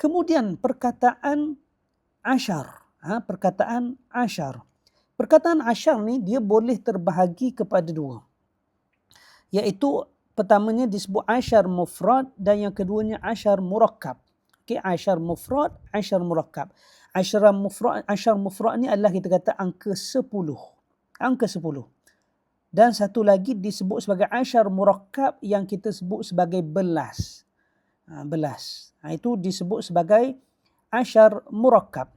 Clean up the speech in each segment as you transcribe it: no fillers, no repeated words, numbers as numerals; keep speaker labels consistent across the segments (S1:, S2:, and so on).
S1: Kemudian perkataan asyar. Perkataan asyar. Perkataan asyar ni dia boleh terbahagi kepada dua. Iaitu pertamanya disebut asyar mufrad dan yang keduanya asyar murakkab. Okey, asyar mufrad, asyar murakkab. Asyar mufrad ni adalah kita kata angka 10. Angka 10. Dan satu lagi disebut sebagai asyar murakkab yang kita sebut sebagai belas. Belas. Itu disebut sebagai asyar murakkab.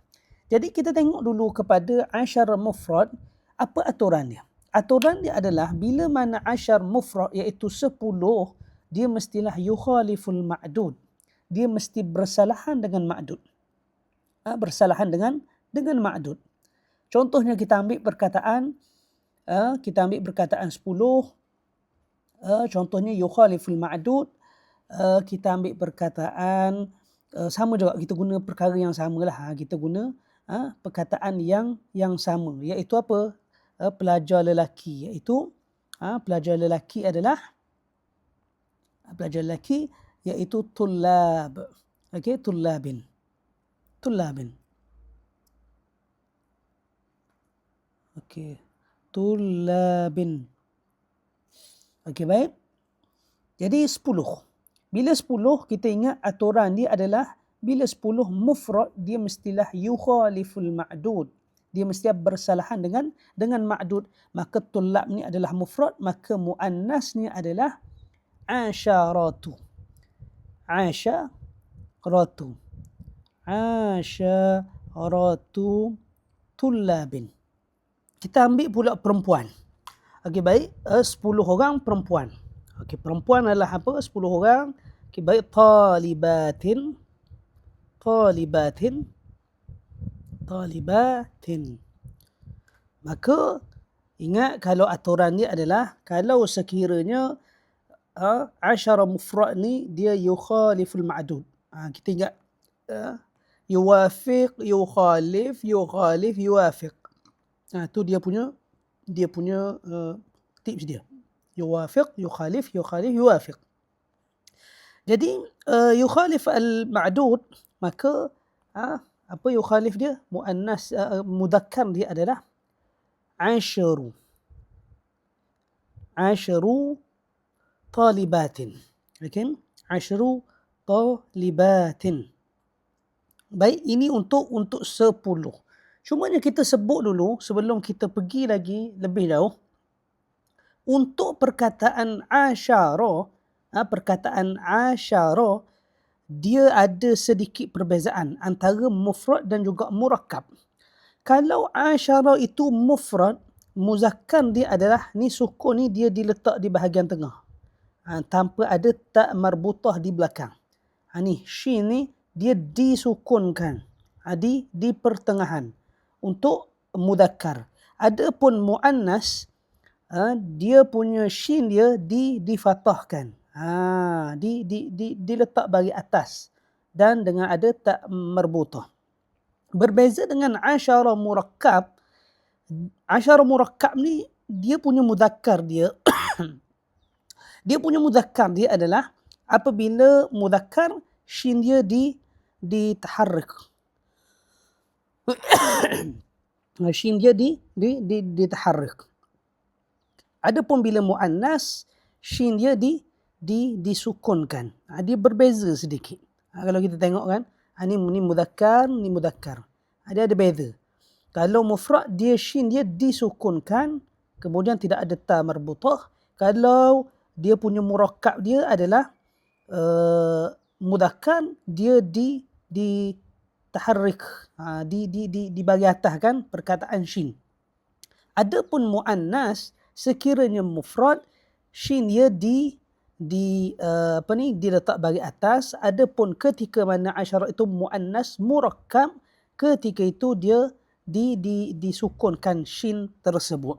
S1: Jadi kita tengok dulu kepada asyar mufrad, apa aturan dia? Aturan dia adalah bila mana asyar mufrad iaitu 10, dia mestilah yukhaliful ma'dud. Dia mesti bersalahan dengan ma'dud. Bersalahan dengan ma'dud. Contohnya kita ambil perkataan 10, contohnya yukhaliful ma'dud. Kita ambil perkataan sama juga, kita guna perkara yang samalah. Kita guna perkataan yang sama, iaitu apa? Pelajar lelaki, iaitu pelajar lelaki adalah iaitu tullab. Okey, tullabin. Okey, tullabin. Okey, baik. Jadi 10. Bila 10, kita ingat aturan dia adalah bila 10 mufrad, dia mestilah yukhaliful ma'dud. Dia mesti bersalahan dengan ma'dud. Maka tullab ni adalah mufrad, maka muannasnya adalah asyaratu. Asyaratu tullabin. Kita ambil pula perempuan. Okey, baik. 10 orang perempuan. Okey, perempuan adalah apa? 10 orang. Okey, baik. Talibatin. Maka ingat, kalau aturan dia adalah kalau sekiranya asyara mufrad ni dia yukhaliful ma'dud. Kita ingat yuwafiq, yukhalif, yuwafiq. Tu dia punya tips dia. Yuwafiq, yukhalif, yuwafiq. Jadi yukhalif al-ma'dud, maka apa yukhalif dia? Muannas, mudzakkar dia adalah asyaru talibatin. Okey, asyaru talibatin. Baik, ini untuk 10. Cumanya kita sebut dulu sebelum kita pergi lagi lebih jauh. Untuk perkataan asyara, dia ada sedikit perbezaan antara mufrad dan juga murakkab. Kalau asyara itu mufrad, muzakkar dia adalah ni sukun ni dia diletak di bahagian tengah. Tanpa ada ta marbutah di belakang. Ni shin ni dia disukunkan. Di pertengahan untuk muzakkar. Adapun muannas, dia punya shin dia difathahkan. Diletak bagi atas dan dengan ada ta marbutah. Berbeza dengan asyara murakkab. Asyara murakkab ni dia punya muzakkar dia dia punya muzakkar dia adalah apabila muzakkar shin dia ditaharrik. Shin dia ditaharrik. Adapun bila muannas, shin dia disukunkan. Dia berbeza sedikit. Kalau kita tengok kan, ni muzakkar, ni muzakkar. Ada beza. Kalau mufrad, dia shin dia disukunkan, kemudian tidak ada ta marbutah. Kalau dia punya murakkab dia adalah muzakkar, dia ditaharrik, di bagi atas kan perkataan shin. Adapun muannas, sekiranya mufrad, shin dia diletak bagi atas. Adapun ketika mana asyara itu muannas murakkab, ketika itu dia disukunkan shin tersebut.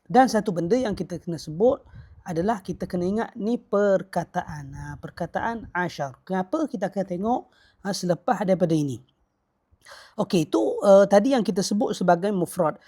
S1: Dan satu benda yang kita kena sebut adalah kita kena ingat ni perkataan. Perkataan asyar. Kenapa kita akan tengok selepas daripada ini. Okey, itu tadi yang kita sebut sebagai mufrad.